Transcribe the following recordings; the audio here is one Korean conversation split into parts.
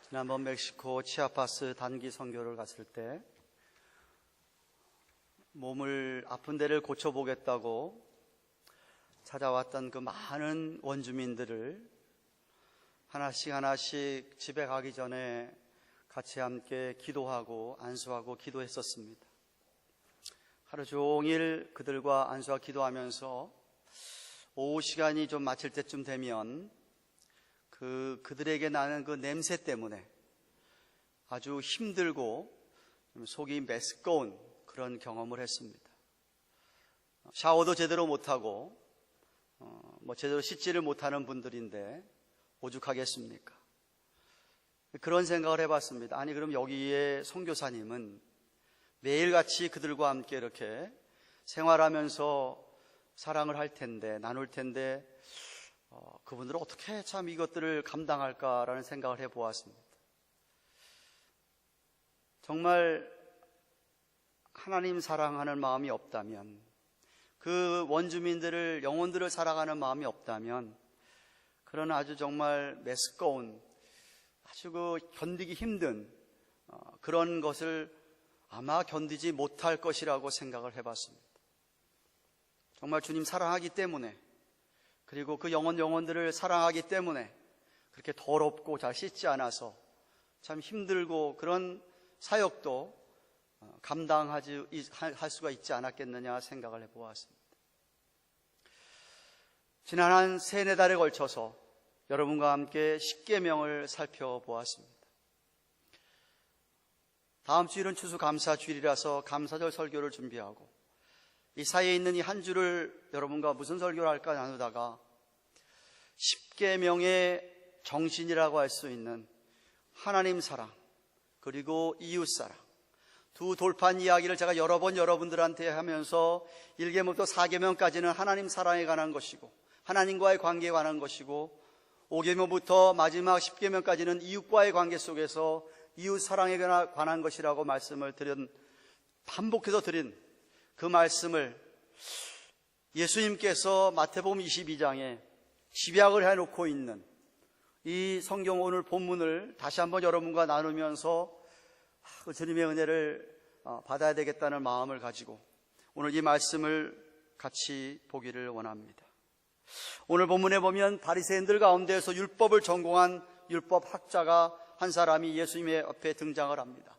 지난번 멕시코 치아파스 단기 선교를 갔을 때 몸을 아픈 데를 고쳐보겠다고 찾아왔던 그 많은 원주민들을 하나씩 집에 가기 전에 같이 함께 기도하고 안수하고 기도했었습니다. 하루 종일 그들과 안수와 기도하면서 오후 시간이 좀 마칠 때쯤 되면 그들에게 나는 그 냄새 때문에 아주 힘들고 속이 메스꺼운 그런 경험을 했습니다. 샤워도 제대로 못하고 제대로 씻지를 못하는 분들인데 오죽하겠습니까? 그런 생각을 해봤습니다. 아니 그럼 여기에 선교사님은 매일같이 그들과 함께 이렇게 생활하면서 사랑을 할 텐데, 나눌 텐데 그분들은 어떻게 참 이것들을 감당할까라는 생각을 해보았습니다. 정말 하나님 사랑하는 마음이 없다면, 그 원주민들을, 영혼들을 사랑하는 마음이 없다면 그런 아주 정말 메스꺼운, 아주 견디기 힘든 그런 것을 아마 견디지 못할 것이라고 생각을 해봤습니다. 정말 주님 사랑하기 때문에, 그리고 그 영혼들을 사랑하기 때문에 그렇게 더럽고 잘 씻지 않아서 참 힘들고 그런 사역도 감당할 수가 있지 않았겠느냐 생각을 해보았습니다. 지난 한 3-4달에 걸쳐서 여러분과 함께 십계명을 살펴보았습니다. 다음 주일은 추수감사주일이라서 감사절 설교를 준비하고 이 사이에 있는 이 한 주를 여러분과 무슨 설교를 할까 나누다가 십계명의 정신이라고 할 수 있는 하나님 사랑 그리고 이웃 사랑, 두 돌판 이야기를 제가 여러 번 여러분들한테 하면서 1계명부터 4계명까지는 하나님 사랑에 관한 것이고 하나님과의 관계에 관한 것이고 5계명부터 마지막 10계명까지는 이웃과의 관계 속에서 이웃 사랑에 관한 것이라고 말씀을 반복해서 드린 그 말씀을 예수님께서 마태복음 22장에 집약을 해놓고 있는 이 성경 오늘 본문을 다시 한번 여러분과 나누면서 주님의 은혜를 받아야 되겠다는 마음을 가지고 오늘 이 말씀을 같이 보기를 원합니다. 오늘 본문에 보면 바리새인들 가운데에서 율법을 전공한 율법학자가 한 사람이 예수님의 앞에 등장을 합니다.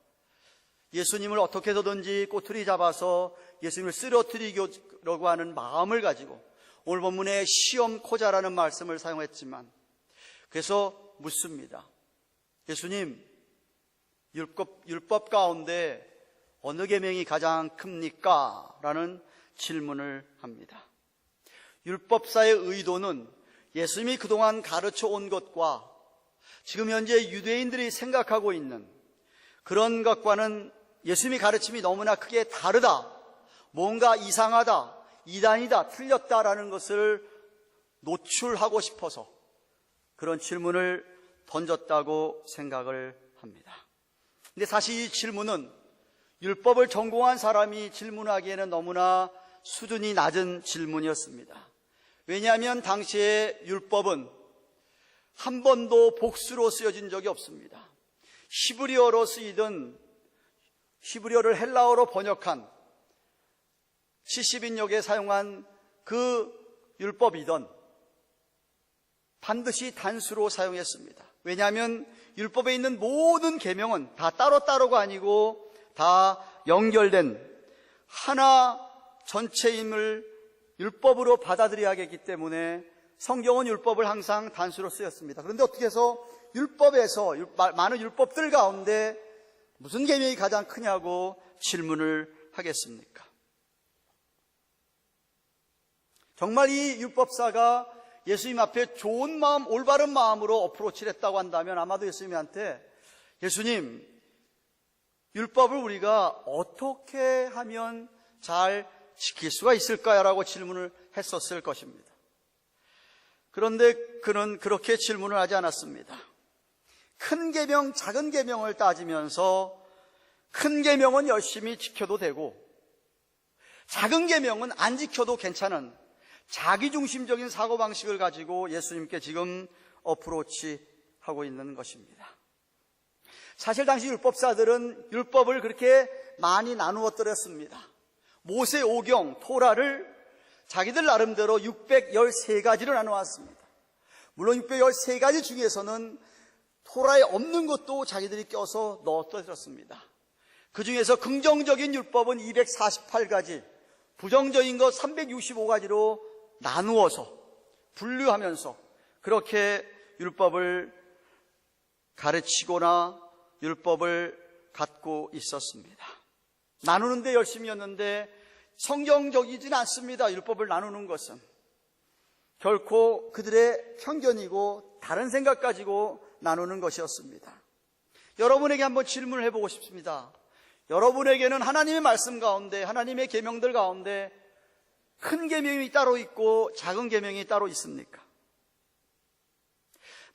예수님을 어떻게 해서든지 꼬투리 잡아서 예수님을 쓰러뜨리려고 하는 마음을 가지고 오늘 본문에 시험코자라는 말씀을 사용했지만, 그래서 묻습니다. 예수님, 율법 가운데 어느 계명이 가장 큽니까? 라는 질문을 합니다. 율법사의 의도는 예수님이 그동안 가르쳐 온 것과 지금 현재 유대인들이 생각하고 있는 그런 것과는 예수님의 가르침이 너무나 크게 다르다, 뭔가 이상하다, 이단이다, 틀렸다라는 것을 노출하고 싶어서 그런 질문을 던졌다고 생각을 합니다. 근데 사실 이 질문은 율법을 전공한 사람이 질문하기에는 너무나 수준이 낮은 질문이었습니다. 왜냐하면 당시의 율법은 한 번도 복수로 쓰여진 적이 없습니다. 히브리어로 쓰이던, 히브리어를 헬라어로 번역한 70인역에 사용한 그 율법이던 반드시 단수로 사용했습니다. 왜냐하면 율법에 있는 모든 계명은 다 따로따로가 아니고 다 연결된 하나 전체임을 율법으로 받아들여야겠기 때문에 성경은 율법을 항상 단수로 쓰였습니다. 그런데 어떻게 해서 율법에서, 많은 율법들 가운데 무슨 계명이 가장 크냐고 질문을 하겠습니까? 정말 이 율법사가 예수님 앞에 좋은 마음, 올바른 마음으로 어프로치를 했다고 한다면 아마도 예수님한테, 예수님, 율법을 우리가 어떻게 하면 잘 지킬 수가 있을까요? 라고 질문을 했었을 것입니다. 그런데 그는 그렇게 질문을 하지 않았습니다. 큰 계명, 작은 계명을 따지면서 큰 계명은 열심히 지켜도 되고 작은 계명은 안 지켜도 괜찮은 자기중심적인 사고방식을 가지고 예수님께 지금 어프로치하고 있는 것입니다. 사실 당시 율법사들은 율법을 그렇게 많이 나누어 드렸습니다. 모세 오경, 토라를 자기들 나름대로 613가지로 나누었습니다. 물론 613가지 중에서는 토라에 없는 것도 자기들이 껴서 넣어 드렸습니다. 그 중에서 긍정적인 율법은 248가지, 부정적인 것 365가지로 나누어서 분류하면서 그렇게 율법을 가르치거나 율법을 갖고 있었습니다. 나누는데 열심이었는데 성경적이진 않습니다. 율법을 나누는 것은 결코 그들의 편견이고 다른 생각 가지고 나누는 것이었습니다. 여러분에게 한번 질문을 해보고 싶습니다. 여러분에게는 하나님의 말씀 가운데, 하나님의 계명들 가운데 큰 계명이 따로 있고 작은 계명이 따로 있습니까?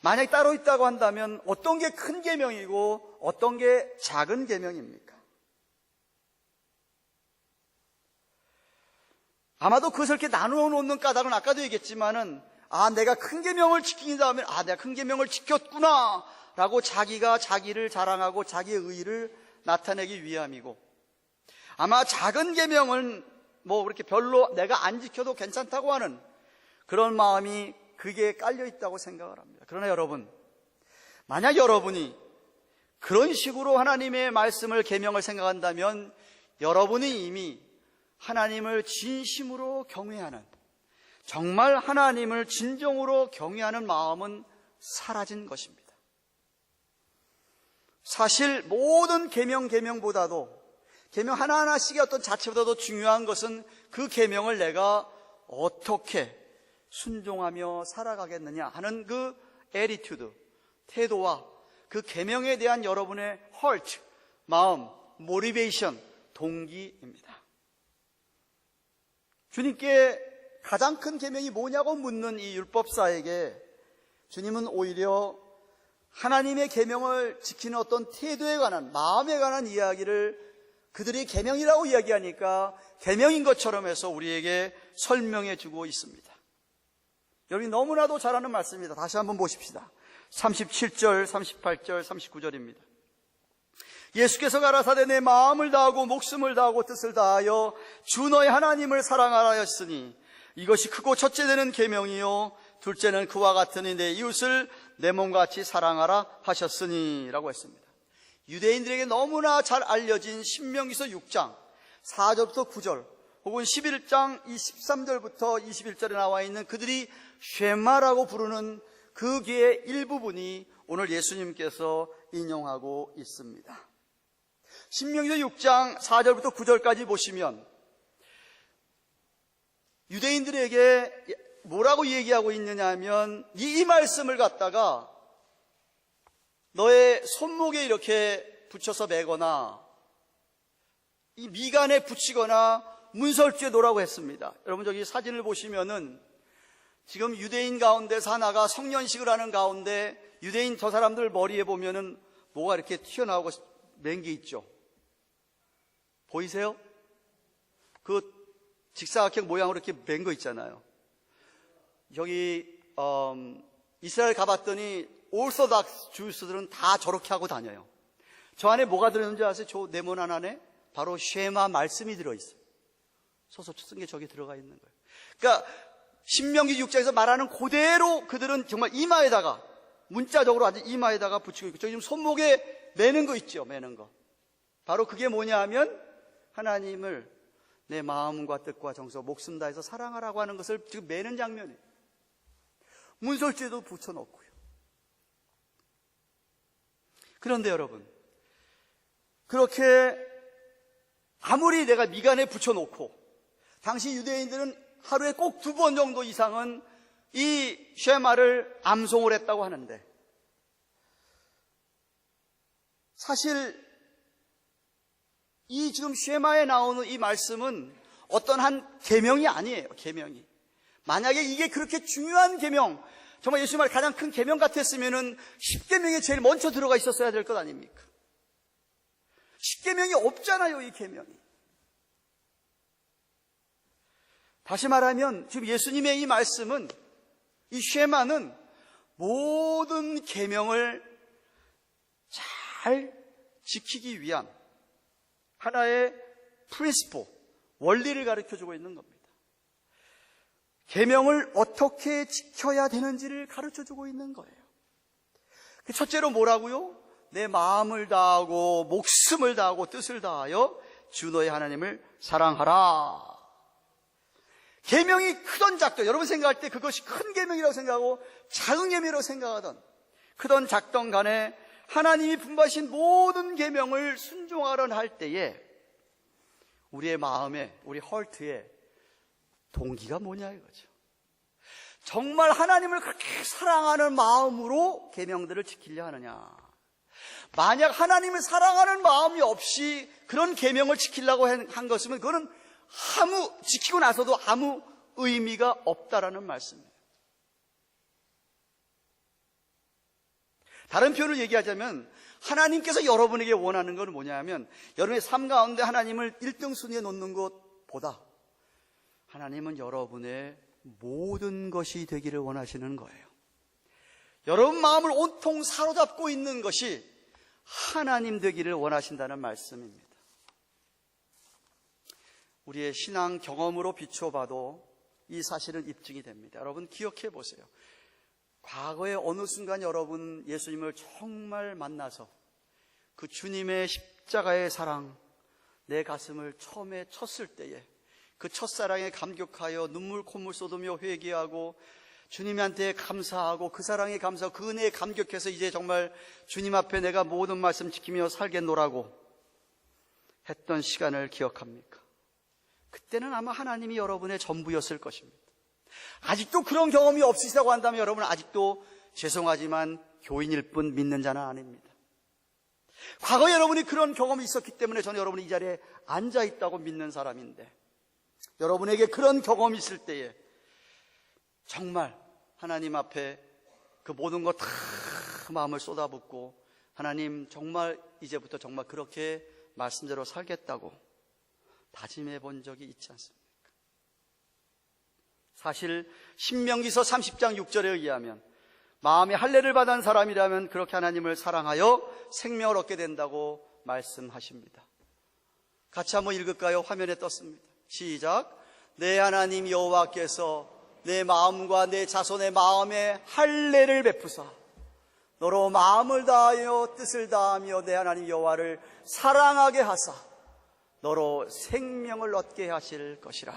만약 따로 있다고 한다면 어떤 게 큰 계명이고 어떤 게 작은 계명입니까? 아마도 그것을 이렇게 나누어 놓는 까닭은 아까도 얘기했지만은 내가 큰 계명을 지키기 다음에 내가 큰 계명을 지켰구나 라고 자기가 자기를 자랑하고 자기의 의의를 나타내기 위함이고, 아마 작은 계명은 그렇게 별로 내가 안 지켜도 괜찮다고 하는 그런 마음이 그게 깔려 있다고 생각을 합니다. 그러나 여러분, 만약 여러분이 그런 식으로 하나님의 말씀을 계명을 생각한다면 여러분이 이미 하나님을 진심으로 경외하는, 정말 하나님을 진정으로 경외하는 마음은 사라진 것입니다. 사실 모든 계명보다도 계명 하나하나씩의 어떤 자체보다도 중요한 것은 그 계명을 내가 어떻게 순종하며 살아가겠느냐 하는 그 애티튜드, 태도와 그 계명에 대한 여러분의 heart, 마음, motivation, 동기입니다. 주님께 가장 큰 계명이 뭐냐고 묻는 이 율법사에게 주님은 오히려 하나님의 계명을 지키는 어떤 태도에 관한, 마음에 관한 이야기를 그들이 계명이라고 이야기하니까 계명인 것처럼 해서 우리에게 설명해 주고 있습니다. 여러분이 너무나도 잘 아는 말씀입니다. 다시 한번 보십시다. 37절, 38절, 39절입니다. 예수께서 가라사대 내 마음을 다하고 목숨을 다하고 뜻을 다하여 주 너의 하나님을 사랑하라 하였으니 이것이 크고 첫째 되는 계명이요 둘째는 그와 같으니 내 이웃을 내 몸같이 사랑하라 하셨으니 라고 했습니다. 유대인들에게 너무나 잘 알려진 신명기서 6장 4절부터 9절 혹은 11장 23절부터 21절에 나와 있는 그들이 쉐마라고 부르는 그 기의 일부분이 오늘 예수님께서 인용하고 있습니다. 신명기서 6장 4절부터 9절까지 보시면 유대인들에게 뭐라고 얘기하고 있느냐 하면 이 말씀을 갖다가 너의 손목에 이렇게 붙여서 매거나 이 미간에 붙이거나 문설주에 놓으라고 했습니다. 여러분 저기 사진을 보시면은 지금 유대인 가운데서 하나가 성년식을 하는 가운데 유대인 저 사람들 머리에 보면은 뭐가 이렇게 튀어나오고 맨 게 있죠. 보이세요? 그 직사각형 모양으로 이렇게 맨 거 있잖아요. 여기 이스라엘 가봤더니 오르소닥스 주스들은 다 저렇게 하고 다녀요. 저 안에 뭐가 들어있는지 아세요? 저 네모난 안에 바로 쉐마 말씀이 들어있어요. 서서 쓴 게 저기 들어가 있는 거예요. 그러니까 신명기 6장에서 말하는 그대로 그들은 정말 이마에다가 문자적으로 아주 이마에다가 붙이고 있고, 저기 지금 손목에 매는 거 있죠. 매는 거. 바로 그게 뭐냐 하면 하나님을 내 마음과 뜻과 정서, 목숨 다해서 사랑하라고 하는 것을 지금 매는 장면이에요. 문설주에도 붙여놓고요. 그런데 여러분, 그렇게 아무리 내가 미간에 붙여놓고, 당시 유대인들은 하루에 꼭 2번 정도 이상은 이 쉐마를 암송을 했다고 하는데, 사실 이 지금 쉐마에 나오는 이 말씀은 어떤 한 계명이 아니에요. 계명이. 만약에 이게 그렇게 중요한 계명, 정말 예수님 말 가장 큰 계명 같았으면은 10계명에 제일 먼저 들어가 있었어야 될 것 아닙니까? 10계명이 없잖아요, 이 계명이. 다시 말하면 지금 예수님의 이 말씀은, 이 쉐마는 모든 계명을 잘 잘 지키기 위한 하나의 프린시플, 원리를 가르쳐주고 있는 겁니다. 계명을 어떻게 지켜야 되는지를 가르쳐주고 있는 거예요. 첫째로 뭐라고요? 내 마음을 다하고 목숨을 다하고 뜻을 다하여 주 너의 하나님을 사랑하라. 계명이 크던 작던, 여러분 생각할 때 그것이 큰 계명이라고 생각하고 작은 계명이라고 생각하던, 크던 작던 간에 하나님이 분부하신 모든 계명을 순종하려 할 때에 우리의 마음에, 우리 헐트에 동기가 뭐냐 이거죠. 정말 하나님을 그렇게 사랑하는 마음으로 계명들을 지키려 하느냐. 만약 하나님을 사랑하는 마음이 없이 그런 계명을 지키려고 한 것이면 그거는 지키고 나서도 아무 의미가 없다라는 말씀이에요. 다른 표현을 얘기하자면 하나님께서 여러분에게 원하는 건 뭐냐면 여러분의 삶 가운데 하나님을 1등 순위에 놓는 것보다 하나님은 여러분의 모든 것이 되기를 원하시는 거예요. 여러분 마음을 온통 사로잡고 있는 것이 하나님 되기를 원하신다는 말씀입니다. 우리의 신앙 경험으로 비춰봐도 이 사실은 입증이 됩니다. 여러분 기억해 보세요. 과거에 어느 순간 여러분 예수님을 정말 만나서 그 주님의 십자가의 사랑, 내 가슴을 처음에 쳤을 때에 그 첫사랑에 감격하여 눈물 콧물 쏟으며 회개하고 주님한테 감사하고 그 사랑에 감사하고 그 은혜에 감격해서 이제 정말 주님 앞에 내가 모든 말씀 지키며 살겠노라고 했던 시간을 기억합니까? 그때는 아마 하나님이 여러분의 전부였을 것입니다. 아직도 그런 경험이 없으시다고 한다면 여러분은 아직도 죄송하지만 교인일 뿐 믿는 자는 아닙니다. 과거에 여러분이 그런 경험이 있었기 때문에 저는 여러분이 이 자리에 앉아있다고 믿는 사람인데, 여러분에게 그런 경험이 있을 때에 정말 하나님 앞에 그 모든 것 다 마음을 쏟아붓고 하나님 정말 이제부터 정말 그렇게 말씀대로 살겠다고 다짐해 본 적이 있지 않습니까? 사실 신명기서 30장 6절에 의하면 마음에 할례를 받은 사람이라면 그렇게 하나님을 사랑하여 생명을 얻게 된다고 말씀하십니다. 같이 한번 읽을까요? 화면에 떴습니다. 시작. 내 하나님 여호와께서 내 마음과 내 자손의 마음에 할례를 베푸사 너로 마음을 다하여 뜻을 다하며 내 하나님 여호와를 사랑하게 하사 너로 생명을 얻게 하실 것이라.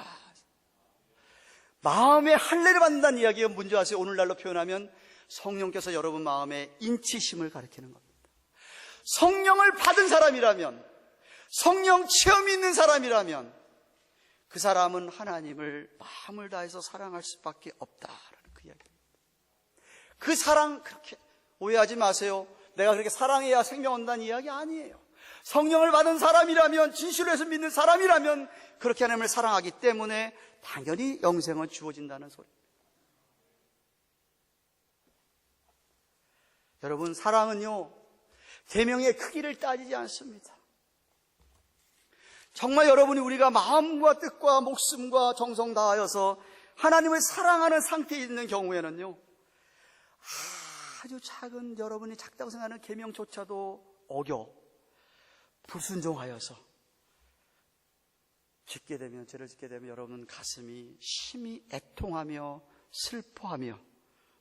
마음에 할례를 받는다는 이야기가 뭔지 아세요? 오늘날로 표현하면 성령께서 여러분 마음에 인치심을 가리키는 겁니다. 성령을 받은 사람이라면, 성령 체험이 있는 사람이라면 그 사람은 하나님을 마음을 다해서 사랑할 수밖에 없다라는 그 이야기입니다. 그 사랑, 그렇게 오해하지 마세요. 내가 그렇게 사랑해야 생명 얻는다는 이야기 아니에요. 성령을 받은 사람이라면, 진실로 해서 믿는 사람이라면 그렇게 하나님을 사랑하기 때문에 당연히 영생은 주어진다는 소리입니다. 여러분, 사랑은요 계명의 크기를 따지지 않습니다. 정말 여러분이 우리가 마음과 뜻과 목숨과 정성 다하여서 하나님을 사랑하는 상태에 있는 경우에는요, 아주 작은 여러분이 작다고 생각하는 계명조차도 어겨 불순종하여서 죄를 짓게 되면 여러분 가슴이 심히 애통하며 슬퍼하며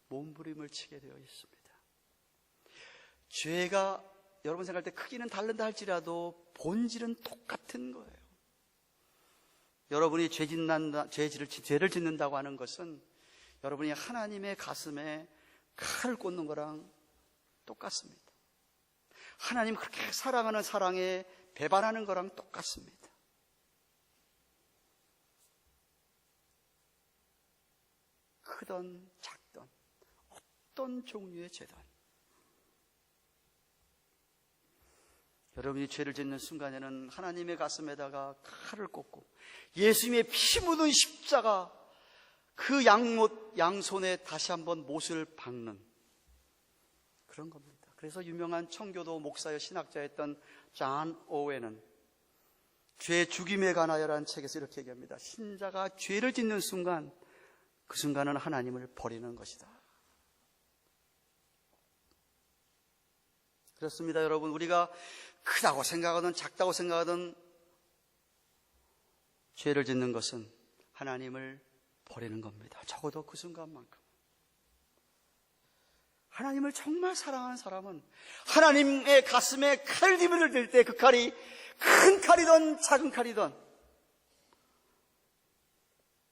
몸부림을 치게 되어 있습니다. 죄가 여러분 생각할 때 크기는 다른다 할지라도 본질은 똑같은 거예요. 여러분이 죄를 짓는다고 하는 것은 여러분이 하나님의 가슴에 칼을 꽂는 거랑 똑같습니다. 하나님 그렇게 사랑하는 사랑에 배반하는 거랑 똑같습니다. 크던 작던 어떤 종류의 죄든 여러분이 죄를 짓는 순간에는 하나님의 가슴에다가 칼을 꽂고 예수님의 피 묻은 십자가 그 양손에 다시 한번 못을 박는 그런 겁니다. 그래서 유명한 청교도 목사여 신학자였던 존 오웬은 죄 죽임에 관하여라는 책에서 이렇게 얘기합니다. 신자가 죄를 짓는 순간 그 순간은 하나님을 버리는 것이다. 그렇습니다, 여러분. 우리가 크다고 생각하든 작다고 생각하든 죄를 짓는 것은 하나님을 버리는 겁니다. 적어도 그 순간만큼. 하나님을 정말 사랑하는 사람은 하나님의 가슴에 칼집을 들 때 그 칼이 큰 칼이든 작은 칼이든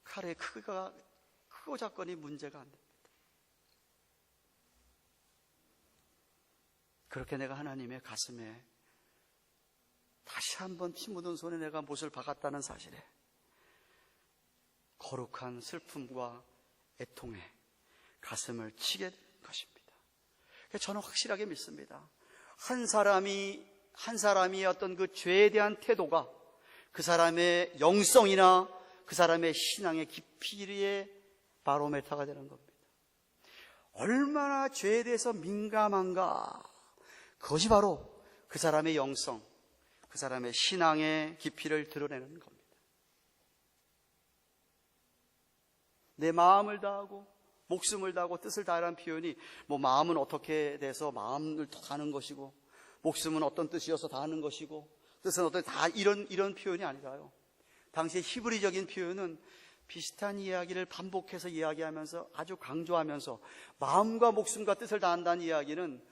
칼의 크기가 크고 작건이 문제가 안 됩니다. 그렇게 내가 하나님의 가슴에 다시 한번 피 묻은 손에 내가 못을 박았다는 사실에 거룩한 슬픔과 애통에 가슴을 치게 된 것입니다. 저는 확실하게 믿습니다. 한 사람이 어떤 그 죄에 대한 태도가 그 사람의 영성이나 그 사람의 신앙의 깊이의 바로메타가 되는 겁니다. 얼마나 죄에 대해서 민감한가, 그것이 바로 그 사람의 영성, 그 사람의 신앙의 깊이를 드러내는 겁니다. 내 마음을 다하고 목숨을 다하고 뜻을 다하라는 표현이 마음은 어떻게 돼서 마음을 다하는 것이고 목숨은 어떤 뜻이어서 다하는 것이고 뜻은 어떤 다 이런 표현이 아니라요. 당시의 히브리적인 표현은 비슷한 이야기를 반복해서 이야기하면서 아주 강조하면서 마음과 목숨과 뜻을 다한다는 이야기는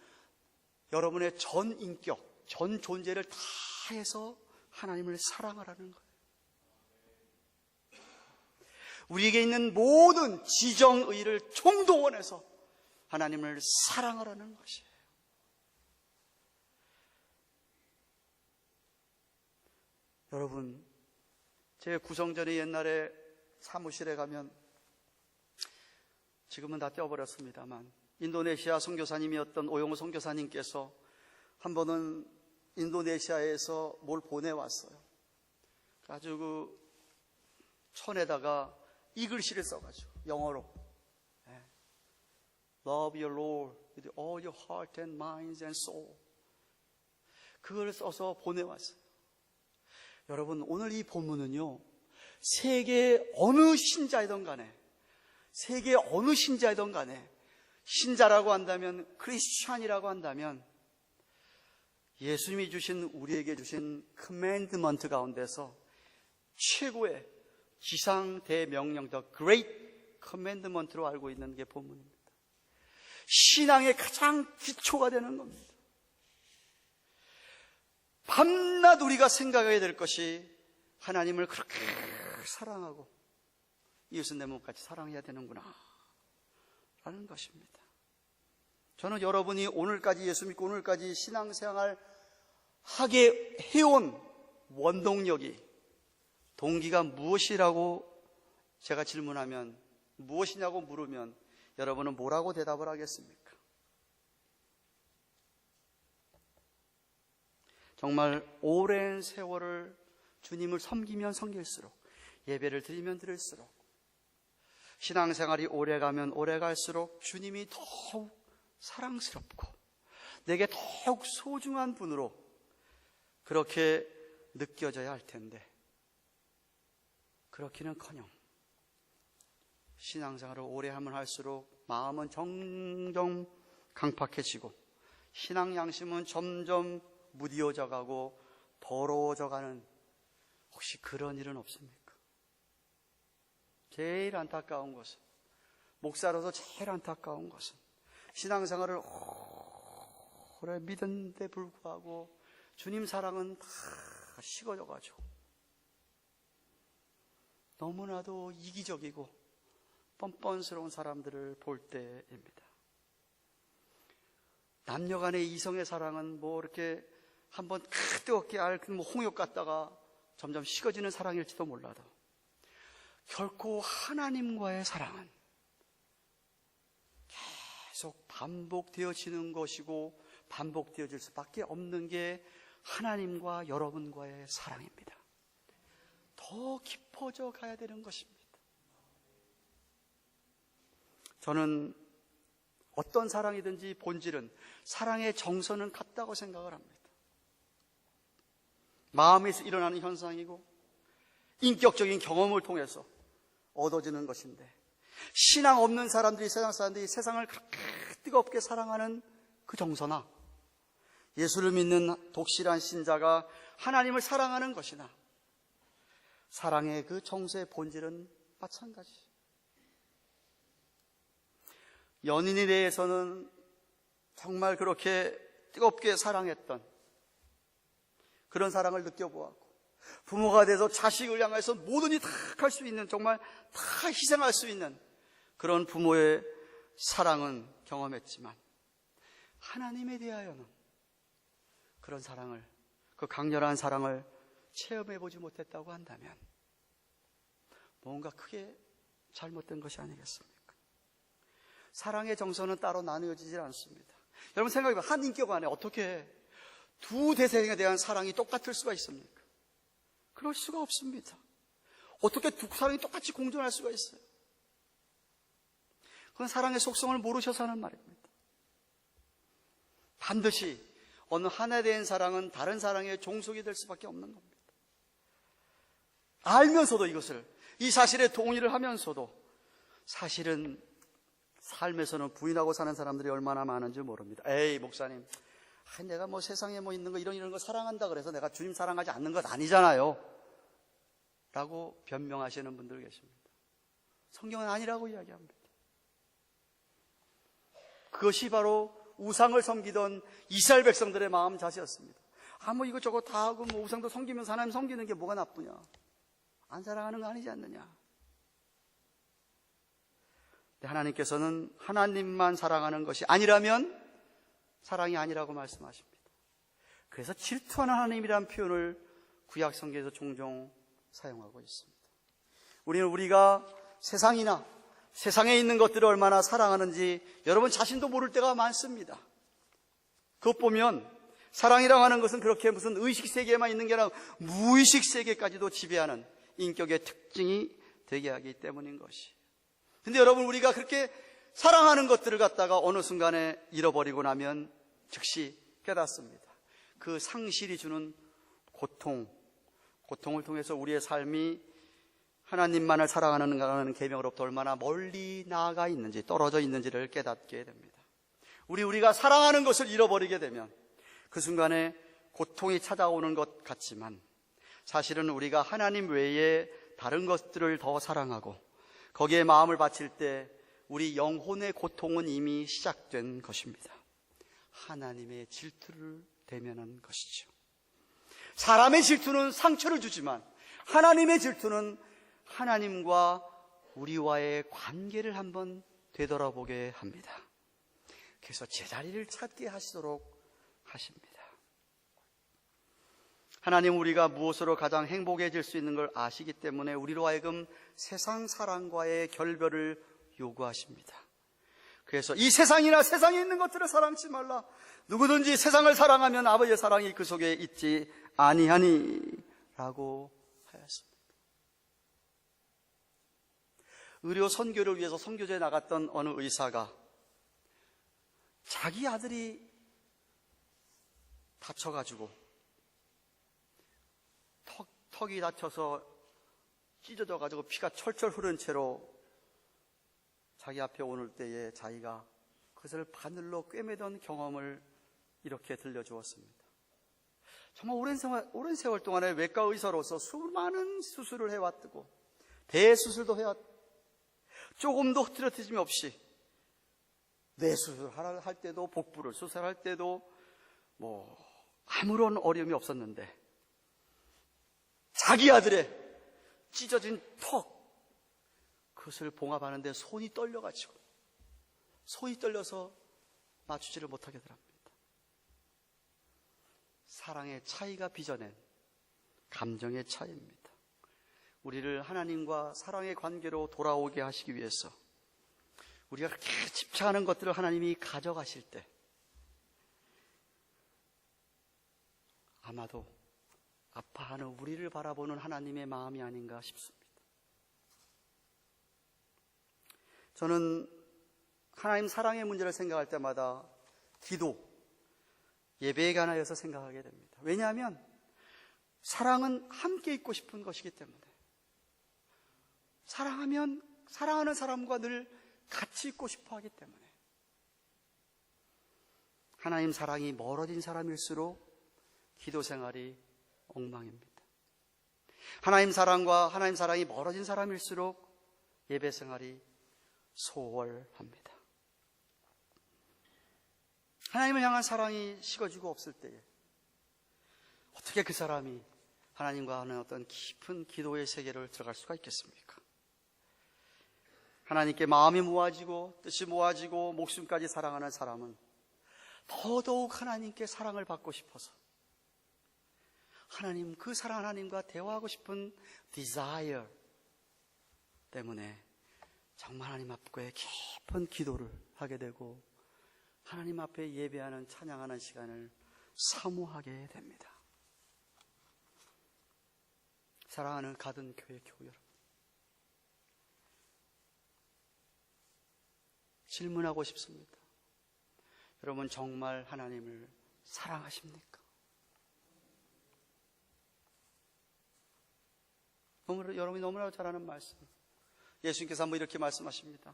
여러분의 전 인격, 전 존재를 다해서 하나님을 사랑하라는 거예요. 우리에게 있는 모든 지정의를 총동원해서 하나님을 사랑하라는 것이에요. 여러분, 제 구성전에 옛날에 사무실에 가면, 지금은 다 떼어버렸습니다만, 인도네시아 선교사님이었던 오용호 선교사님께서 한 번은 인도네시아에서 뭘 보내왔어요. 아주 그 천에다가 이 글씨를 써가지고 영어로 Love your Lord with all your heart and mind and soul, 그걸 써서 보내왔어요. 여러분, 오늘 이 본문은요, 세계 어느 신자이든 간에 신자라고 한다면, 크리스찬이라고 한다면 예수님이 주신, 우리에게 주신 커맨드먼트 가운데서 최고의 지상대명령, The Great Commandment로 알고 있는 게 본문입니다. 신앙의 가장 기초가 되는 겁니다. 밤낮 우리가 생각해야 될 것이 하나님을 그렇게 사랑하고 이웃은 내 몸같이 사랑해야 되는구나 라는 것입니다. 저는 여러분이 오늘까지 예수 믿고 오늘까지 신앙생활 하게 해온 원동력이, 동기가 무엇이라고 제가 질문하면, 무엇이냐고 물으면 여러분은 뭐라고 대답을 하겠습니까? 정말 오랜 세월을 주님을 섬기면 섬길수록, 예배를 드리면 드릴수록, 신앙생활이 오래가면 오래갈수록 주님이 더욱 사랑스럽고 내게 더욱 소중한 분으로 그렇게 느껴져야 할 텐데, 그렇기는커녕 신앙생활을 오래 하면 할수록 마음은 점점 강팍해지고 신앙 양심은 점점 무디어져 가고 더러워져 가는, 혹시 그런 일은 없습니까? 제일 안타까운 것은, 목사로서 제일 안타까운 것은 신앙생활을 오래 믿은데 불구하고 주님 사랑은 다 식어져 가지고 너무나도 이기적이고 뻔뻔스러운 사람들을 볼 때입니다. 남녀간의 이성의 사랑은 이렇게 한번 뜨겁게 홍역 같다가 점점 식어지는 사랑일지도 몰라도, 결코 하나님과의 사랑은 계속 반복되어지는 것이고 반복되어질 수밖에 없는 게 하나님과 여러분과의 사랑입니다. 더 깊어져 가야 되는 것입니다. 저는 어떤 사랑이든지 본질은, 사랑의 정서는 같다고 생각을 합니다. 마음에서 일어나는 현상이고 인격적인 경험을 통해서 얻어지는 것인데, 신앙 없는 사람들이, 세상 사람들이 세상을 그렇게 뜨겁게 사랑하는 그 정서나 예수를 믿는 독실한 신자가 하나님을 사랑하는 것이나 사랑의 그 정서의 본질은 마찬가지. 연인에 대해서는 정말 그렇게 뜨겁게 사랑했던 그런 사랑을 느껴보았고, 부모가 돼서 자식을 향해서 모든 일 다 할 수 있는, 정말 다 희생할 수 있는 그런 부모의 사랑은 경험했지만, 하나님에 대하여는 그런 사랑을, 그 강렬한 사랑을 체험해보지 못했다고 한다면 뭔가 크게 잘못된 것이 아니겠습니까? 사랑의 정서는 따로 나누어지질 않습니다. 여러분 생각해보면 한 인격 안에 어떻게 두 대상에 대한 사랑이 똑같을 수가 있습니까? 그럴 수가 없습니다. 어떻게 두 사랑이 똑같이 공존할 수가 있어요? 그건 사랑의 속성을 모르셔서 하는 말입니다. 반드시 어느 하나에 대한 사랑은 다른 사랑의 종속이 될 수밖에 없는 겁니다. 알면서도 이것을, 이 사실에 동의를 하면서도 사실은 삶에서는 부인하고 사는 사람들이 얼마나 많은지 모릅니다. 에이 목사님, 내가 뭐 세상에 뭐 있는 거 이런 거 사랑한다 그래서 내가 주님 사랑하지 않는 것 아니잖아요 라고 변명하시는 분들 계십니다. 성경은 아니라고 이야기합니다. 그것이 바로 우상을 섬기던 이스라엘 백성들의 마음 자세였습니다. 뭐 이것저것 다 하고 뭐 우상도 섬기면서 하나님 섬기는 게 뭐가 나쁘냐, 안 사랑하는 거 아니지 않느냐. 하나님께서는 하나님만 사랑하는 것이 아니라면 사랑이 아니라고 말씀하십니다. 그래서 질투하는 하나님이라는 표현을 구약 성경에서 종종 사용하고 있습니다. 우리는 우리가 세상이나 세상에 있는 것들을 얼마나 사랑하는지 여러분 자신도 모를 때가 많습니다. 그것 보면 사랑이라고 하는 것은 그렇게 무슨 의식 세계에만 있는 게 아니라 무의식 세계까지도 지배하는 인격의 특징이 되게 하기 때문인 것이. 근데 여러분, 우리가 그렇게 사랑하는 것들을 갖다가 어느 순간에 잃어버리고 나면 즉시 깨닫습니다. 그 상실이 주는 고통을 통해서 우리의 삶이 하나님만을 사랑하는 계명으로부터 얼마나 멀리 나아가 있는지, 떨어져 있는지를 깨닫게 됩니다. 우리가 사랑하는 것을 잃어버리게 되면 그 순간에 고통이 찾아오는 것 같지만 사실은 우리가 하나님 외에 다른 것들을 더 사랑하고 거기에 마음을 바칠 때 우리 영혼의 고통은 이미 시작된 것입니다. 하나님의 질투를 대면한 것이죠. 사람의 질투는 상처를 주지만 하나님의 질투는 하나님과 우리와의 관계를 한번 되돌아보게 합니다. 그래서 제자리를 찾게 하시도록 하십니다. 하나님, 우리가 무엇으로 가장 행복해질 수 있는 걸 아시기 때문에 우리로 하여금 세상 사랑과의 결별을 요구하십니다. 그래서 이 세상이나 세상에 있는 것들을 사랑치 말라. 누구든지 세상을 사랑하면 아버지의 사랑이 그 속에 있지 아니하니 라고 하였습니다. 의료 선교를 위해서 선교제에 나갔던 어느 의사가 자기 아들이 다쳐가지고 턱이 다쳐서 찢어져가지고 피가 철철 흐른 채로 자기 앞에 오는 때에 자기가 그것을 바늘로 꿰매던 경험을 이렇게 들려주었습니다. 정말 오랜 세월 동안에 외과 의사로서 수많은 수술을 해왔고 대수술도 해왔고 조금도 흐트러짐이 없이 뇌수술할 때도 복부를 수술할 때도 뭐 아무런 어려움이 없었는데 자기 아들의 찢어진 턱, 그것을 봉합하는데 손이 떨려서 맞추지를 못하게 되랍니다. 사랑의 차이가 빚어낸 감정의 차이입니다. 우리를 하나님과 사랑의 관계로 돌아오게 하시기 위해서 우리가 그렇게 집착하는 것들을 하나님이 가져가실 때 아마도 아파하는 우리를 바라보는 하나님의 마음이 아닌가 싶습니다. 저는 하나님 사랑의 문제를 생각할 때마다 기도, 예배에 관하여서 생각하게 됩니다. 왜냐하면 사랑은 함께 있고 싶은 것이기 때문에, 사랑하면 사랑하는 사람과 늘 같이 있고 싶어 하기 때문에, 하나님 사랑이 멀어진 사람일수록 기도 생활이 엉망입니다. 하나님 사랑이 멀어진 사람일수록 예배 생활이 소홀합니다. 하나님을 향한 사랑이 식어지고 없을 때에 어떻게 그 사람이 하나님과 하는 어떤 깊은 기도의 세계를 들어갈 수가 있겠습니까? 하나님께 마음이 모아지고 뜻이 모아지고 목숨까지 사랑하는 사람은 더더욱 하나님께 사랑을 받고 싶어서 그 사랑 하나님과 대화하고 싶은 desire 때문에 정말 하나님 앞에 깊은 기도를 하게 되고 하나님 앞에 예배하는 찬양하는 시간을 사모하게 됩니다. 사랑하는 가든 교회 교우 여러분, 질문하고 싶습니다. 여러분 정말 하나님을 사랑하십니까? 여러분이 너무나 잘 아는 말씀, 예수님께서 한번 이렇게 말씀하십니다.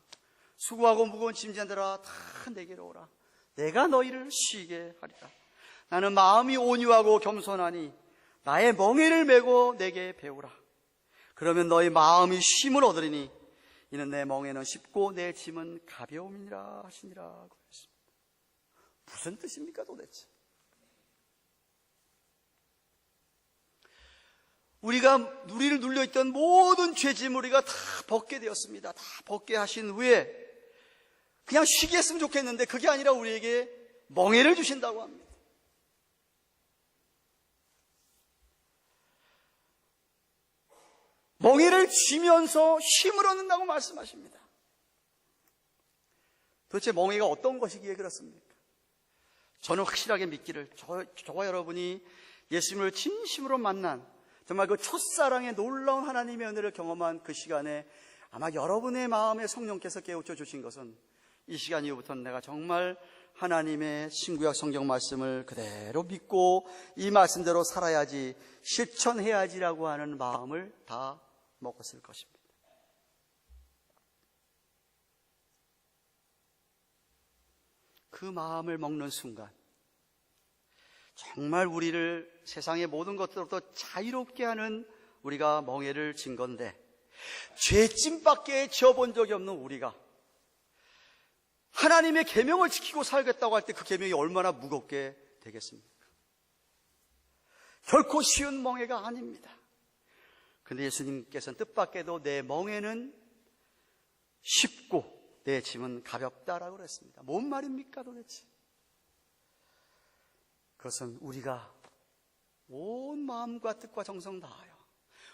수고하고 무거운 짐진 자들아 다 내게로 오라. 내가 너희를 쉬게 하리라. 나는 마음이 온유하고 겸손하니 나의 멍에를 메고 내게 배우라. 그러면 너희 마음이 쉼을 얻으리니 이는 내 멍에는 쉽고 내 짐은 가벼움이니라 하시니라. 무슨 뜻입니까 도대체? 우리를 눌려있던 모든 죄짐을 우리가 다 벗게 되었습니다. 다 벗게 하신 후에 그냥 쉬게 했으면 좋겠는데 그게 아니라 우리에게 멍에를 주신다고 합니다. 멍에를 쥐면서 쉼을 얻는다고 말씀하십니다. 도대체 멍에가 어떤 것이기에 그렇습니까? 저는 확실하게 믿기를, 저와 여러분이 예수님을 진심으로 만난 정말 그 첫사랑의 놀라운 하나님의 은혜를 경험한 그 시간에 아마 여러분의 마음에 성령께서 깨우쳐 주신 것은 이 시간 이후부터는 내가 정말 하나님의 신구약 성경 말씀을 그대로 믿고 이 말씀대로 살아야지, 실천해야지라고 하는 마음을 다 먹었을 것입니다. 그 마음을 먹는 순간 정말 우리를 세상의 모든 것들로부터 자유롭게 하는 우리가 멍에를 진 건데, 죄짐밖에 지어본 적이 없는 우리가 하나님의 계명을 지키고 살겠다고 할 때 그 계명이 얼마나 무겁게 되겠습니까? 결코 쉬운 멍에가 아닙니다. 그런데 예수님께서는 뜻밖에도 내 멍에는 쉽고 내 짐은 가볍다라고 그랬습니다. 뭔 말입니까 도대체? 그것은 우리가 온 마음과 뜻과 정성 다하여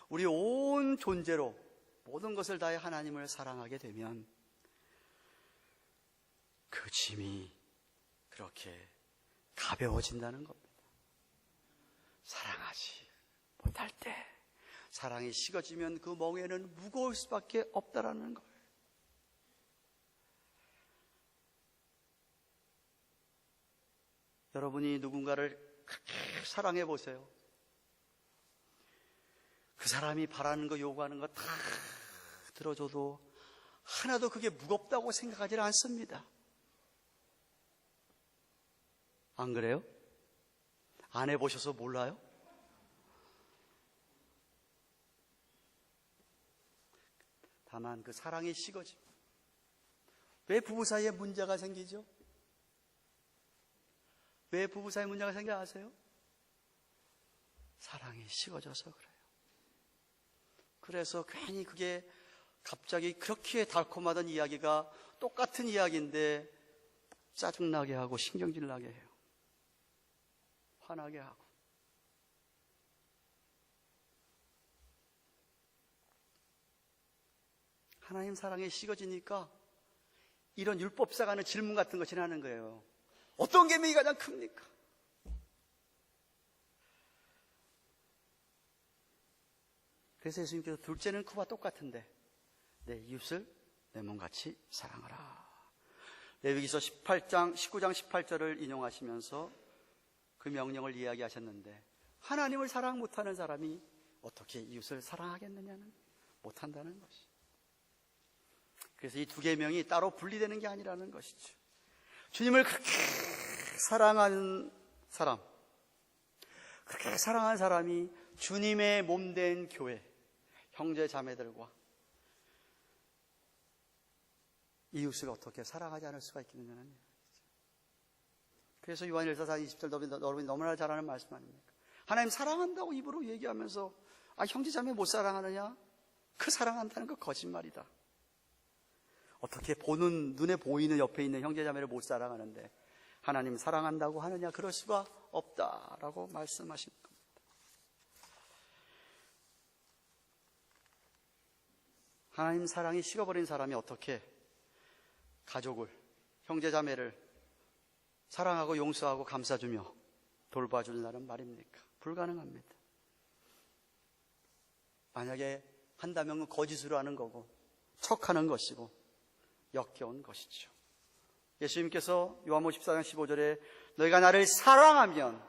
우리 온 존재로 모든 것을 다해 하나님을 사랑하게 되면 그 짐이 그렇게 가벼워진다는 겁니다. 사랑하지 못할 때, 사랑이 식어지면 그 멍에는 무거울 수밖에 없다라는 거예요. 여러분이 누군가를 그렇게 사랑해 보세요. 그 사람이 바라는 거, 요구하는 거 다 들어줘도 하나도 그게 무겁다고 생각하지 않습니다. 안 그래요? 안 해보셔서 몰라요? 다만 그 사랑이 식어지면 왜 부부 사이에 문제가 생기죠? 왜 부부 사이에 문제가 생겨 아세요? 사랑이 식어져서 그래요. 그래서 괜히 그게 갑자기 그렇게 달콤하던 이야기가 똑같은 이야기인데 짜증나게 하고 신경질 나게 해요. 화나게 하고. 하나님 사랑이 식어지니까 이런 율법사가 하는 질문 같은 것이 나는 거예요. 어떤 계명이 가장 큽니까? 그래서 예수님께서 둘째는 그와 똑같은데 내 이웃을 내 몸같이 사랑하라. 레위기서 19장 18절을 인용하시면서 그 명령을 이야기하셨는데, 하나님을 사랑 못하는 사람이 어떻게 이웃을 사랑하겠느냐는 못한다는 것이. 그래서 이 두 계명이 따로 분리되는 게 아니라는 것이죠. 주님을 그렇게 사랑하는 사람, 그렇게 사랑하는 사람이 주님의 몸된 교회, 형제 자매들과 이웃을 어떻게 사랑하지 않을 수가 있겠느냐는. 그래서 요한일서 4장 20절 여러분이 너무나 잘 아는 말씀 아닙니까? 하나님 사랑한다고 입으로 얘기하면서 형제 자매 못 사랑하느냐? 그 사랑한다는 거 거짓말이다. 어떻게 눈에 보이는 옆에 있는 형제 자매를 못 사랑하는데 하나님 사랑한다고 하느냐? 그럴 수가 없다라고 말씀하십니다. 하나님 사랑이 식어버린 사람이 어떻게 가족을, 형제 자매를 사랑하고 용서하고 감싸주며 돌봐준다는 말입니까? 불가능합니다. 만약에 한다면 거짓으로 하는 거고 척하는 것이고 역겨운 것이죠. 예수님께서 요한복음 14장 15절에 너희가 나를 사랑하면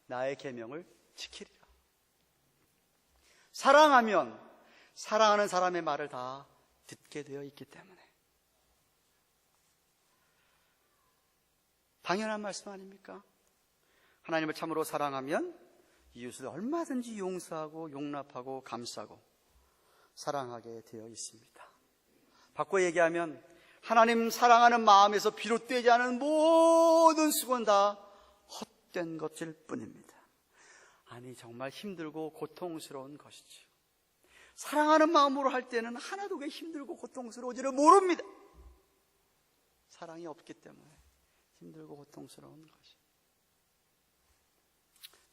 나의 계명을 지키리라. 사랑하면 사랑하는 사람의 말을 다 듣게 되어 있기 때문에 당연한 말씀 아닙니까? 하나님을 참으로 사랑하면 이웃을 얼마든지 용서하고 용납하고 감싸고 사랑하게 되어 있습니다. 바꿔 얘기하면 하나님 사랑하는 마음에서 비롯되지 않은 모든 수고는 다 헛된 것일 뿐입니다. 아니 정말 힘들고 고통스러운 것이죠. 사랑하는 마음으로 할 때는 하나도 왜 힘들고 고통스러워지를 모릅니다. 사랑이 없기 때문에 힘들고 고통스러운 것이.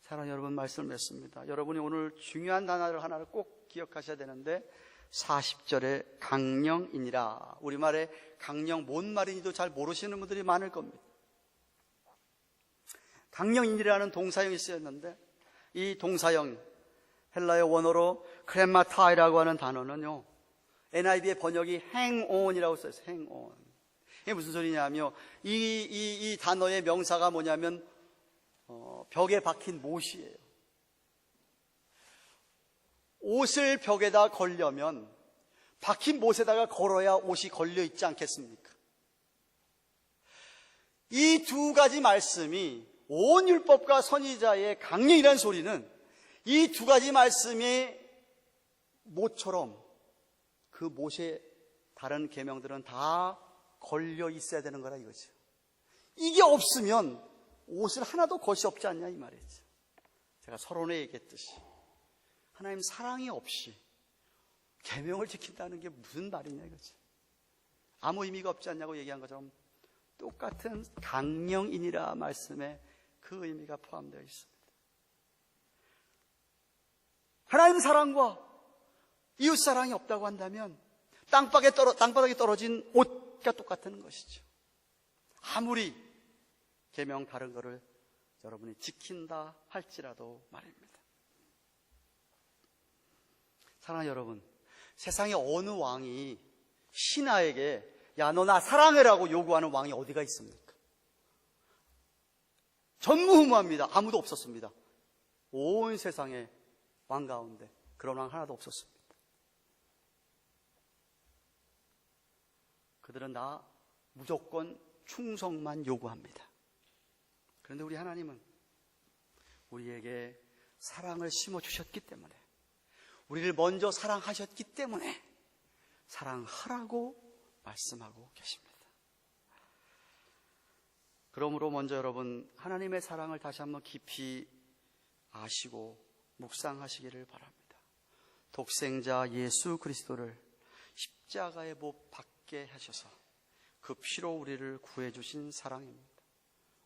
사랑하는 여러분, 말씀을 맺습니다. 여러분이 오늘 중요한 단어를 하나를 꼭 기억하셔야 되는데 40절에 강령이니라. 우리말에 강령 뭔 말인지도 잘 모르시는 분들이 많을 겁니다. 강령이니라는 동사형이 쓰였는데 이 동사형 헬라어 원어로 크레마타이라고 하는 단어는요, NIV의 번역이 행온이라고 써있어요. 행온. 이게 무슨 소리냐며 이 단어의 명사가 뭐냐면 벽에 박힌 못이에요. 옷을 벽에다 걸려면 박힌 못에다가 걸어야 옷이 걸려 있지 않겠습니까? 이 두 가지 말씀이 온 율법과 선지자의 강령이라는 소리는 이 두 가지 말씀이 못처럼 그 못에 다른 계명들은 다 걸려 있어야 되는 거라 이거죠. 이게 없으면 옷을 하나도 것이 없지 않냐 이 말이죠. 제가 서론에 얘기했듯이 하나님 사랑이 없이 계명을 지킨다는 게 무슨 말이냐 이거죠. 아무 의미가 없지 않냐고 얘기한 것처럼 똑같은 강령이니라 말씀에 그 의미가 포함되어 있습니다. 하나님 사랑과 이웃 사랑이 없다고 한다면 땅바닥에 떨어진 옷과 똑같은 것이죠. 아무리 계명 다른 거를 여러분이 지킨다 할지라도 말입니다. 사랑하는 여러분, 세상에 어느 왕이 신하에게 야 너 나 사랑해라고 요구하는 왕이 어디가 있습니까? 전무후무합니다. 아무도 없었습니다. 온 세상에 왕 가운데 그런 왕 하나도 없었습니다. 그들은 다 무조건 충성만 요구합니다. 그런데 우리 하나님은 우리에게 사랑을 심어주셨기 때문에, 우리를 먼저 사랑하셨기 때문에 사랑하라고 말씀하고 계십니다. 그러므로 먼저 여러분, 하나님의 사랑을 다시 한번 깊이 아시고 묵상하시기를 바랍니다. 독생자 예수 그리스도를 십자가에 못 박게 하셔서 그 피로 우리를 구해주신 사랑입니다.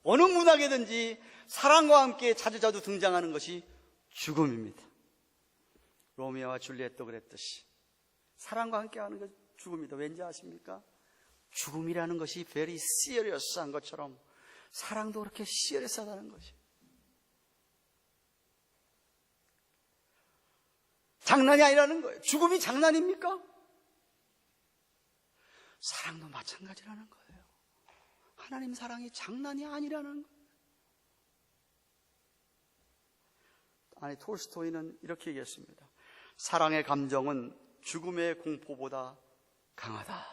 어느 문학에든지 사랑과 함께 자주자주 등장하는 것이 죽음입니다. 로미오와 줄리엣도 그랬듯이 사랑과 함께 하는 것이 죽음이다. 왠지 아십니까? 죽음이라는 것이 very serious한 것처럼 사랑도 그렇게 serious하다는 것이. 장난이 아니라는 거예요. 죽음이 장난입니까? 사랑도 마찬가지라는 거예요. 하나님 사랑이 장난이 아니라는 거예요. 아니, 톨스토이는 이렇게 얘기했습니다. 사랑의 감정은 죽음의 공포보다 강하다.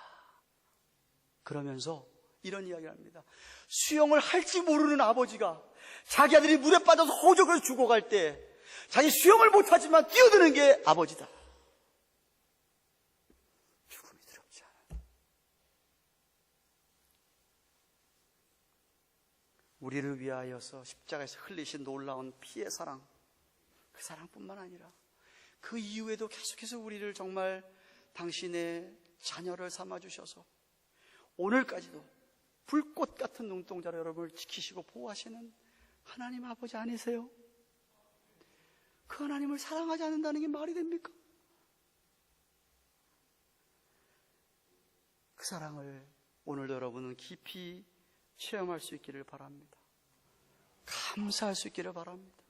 그러면서 이런 이야기를 합니다. 수영을 할지 모르는 아버지가 자기 아들이 물에 빠져서 호적을 죽어갈 때 자기 수영을 못하지만 뛰어드는 게 아버지다. 죽음이 두렵지 않아. 우리를 위하여서 십자가에서 흘리신 놀라운 피의 사랑, 그 사랑뿐만 아니라 그 이후에도 계속해서 우리를 정말 당신의 자녀를 삼아주셔서 오늘까지도 불꽃 같은 눈동자로 여러분을 지키시고 보호하시는 하나님 아버지 아니세요? 그 하나님을 사랑하지 않는다는 게 말이 됩니까? 그 사랑을 오늘도 여러분은 깊이 체험할 수 있기를 바랍니다. 감사할 수 있기를 바랍니다.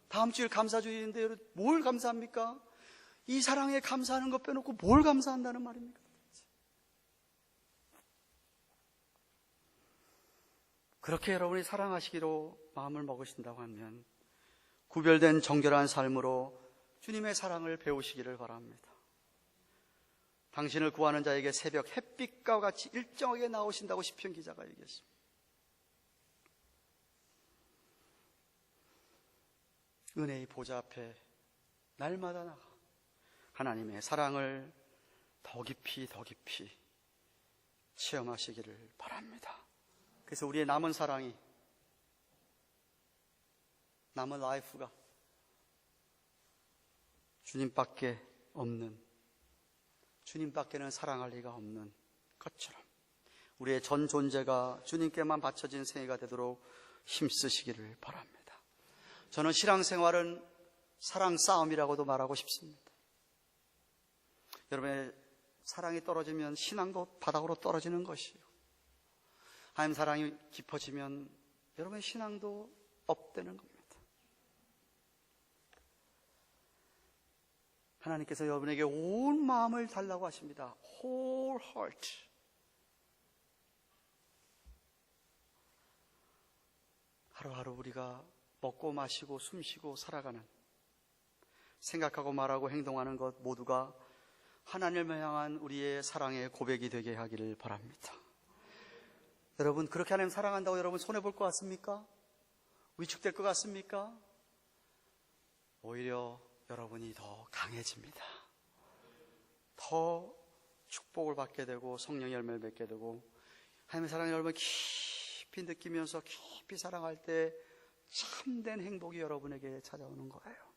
다음 주일 감사주일인데 뭘 감사합니까? 이 사랑에 감사하는 것 빼놓고 뭘 감사한다는 말입니까? 그렇게 여러분이 사랑하시기로 마음을 먹으신다고 하면 구별된 정결한 삶으로 주님의 사랑을 배우시기를 바랍니다. 당신을 구하는 자에게 새벽 햇빛과 같이 일정하게 나오신다고 시편 기자가 얘기했습니다. 은혜의 보좌 앞에 날마다 나가 하나님의 사랑을 더 깊이 체험하시기를 바랍니다. 그래서 우리의 남은 사랑이, 남은 라이프가 주님밖에 없는, 주님밖에는 사랑할 리가 없는 것처럼 우리의 전 존재가 주님께만 바쳐진 생애가 되도록 힘쓰시기를 바랍니다. 저는 신앙생활은 사랑 싸움이라고도 말하고 싶습니다. 여러분의 사랑이 떨어지면 신앙도 바닥으로 떨어지는 것이요, 하나님 사랑이 깊어지면 여러분의 신앙도 업되는 겁니다. 하나님께서 여러분에게 온 마음을 달라고 하십니다. Whole heart. 하루하루 우리가 먹고 마시고 숨쉬고 살아가는, 생각하고 말하고 행동하는 것 모두가 하나님을 향한 우리의 사랑의 고백이 되게 하기를 바랍니다. 여러분, 그렇게 하나님 사랑한다고 여러분 손해볼 것 같습니까? 위축될 것 같습니까? 오히려 여러분이 더 강해집니다. 더 축복을 받게 되고 성령의 열매를 맺게 되고 하나님의 사랑을 여러분 깊이 느끼면서 깊이 사랑할 때 참된 행복이 여러분에게 찾아오는 거예요.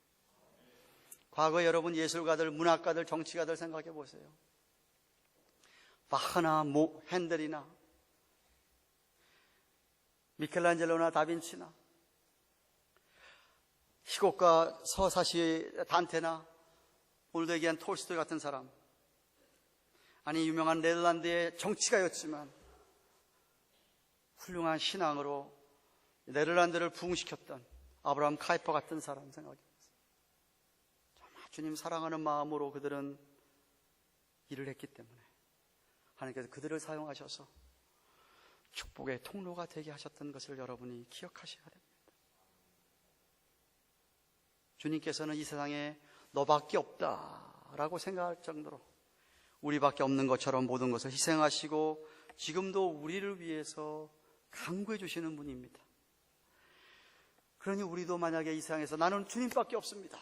과거에 여러분 예술가들, 문학가들, 정치가들 생각해 보세요. 바흐나 핸델이나 미켈란젤로나 다빈치나 희곡가 서사시 단테나 오늘도 얘기한 톨스토이 같은 사람, 아니 유명한 네덜란드의 정치가였지만 훌륭한 신앙으로 네덜란드를 부흥시켰던 아브라함 카이퍼 같은 사람 생각해보세요. 정말 주님 사랑하는 마음으로 그들은 일을 했기 때문에 하나님께서 그들을 사용하셔서 축복의 통로가 되게 하셨던 것을 여러분이 기억하셔야 됩니다. 주님께서는 이 세상에 너밖에 없다라고 생각할 정도로 우리밖에 없는 것처럼 모든 것을 희생하시고 지금도 우리를 위해서 강구해 주시는 분입니다. 그러니 우리도 만약에 이 세상에서 나는 주님밖에 없습니다,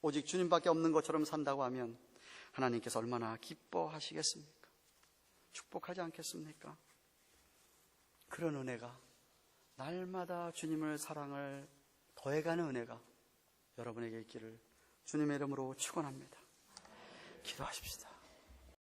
오직 주님밖에 없는 것처럼 산다고 하면 하나님께서 얼마나 기뻐하시겠습니까? 축복하지 않겠습니까? 그런 은혜가, 날마다 주님을 사랑을 더해가는 은혜가 여러분에게 있기를 주님의 이름으로 축원합니다. 기도하십시다.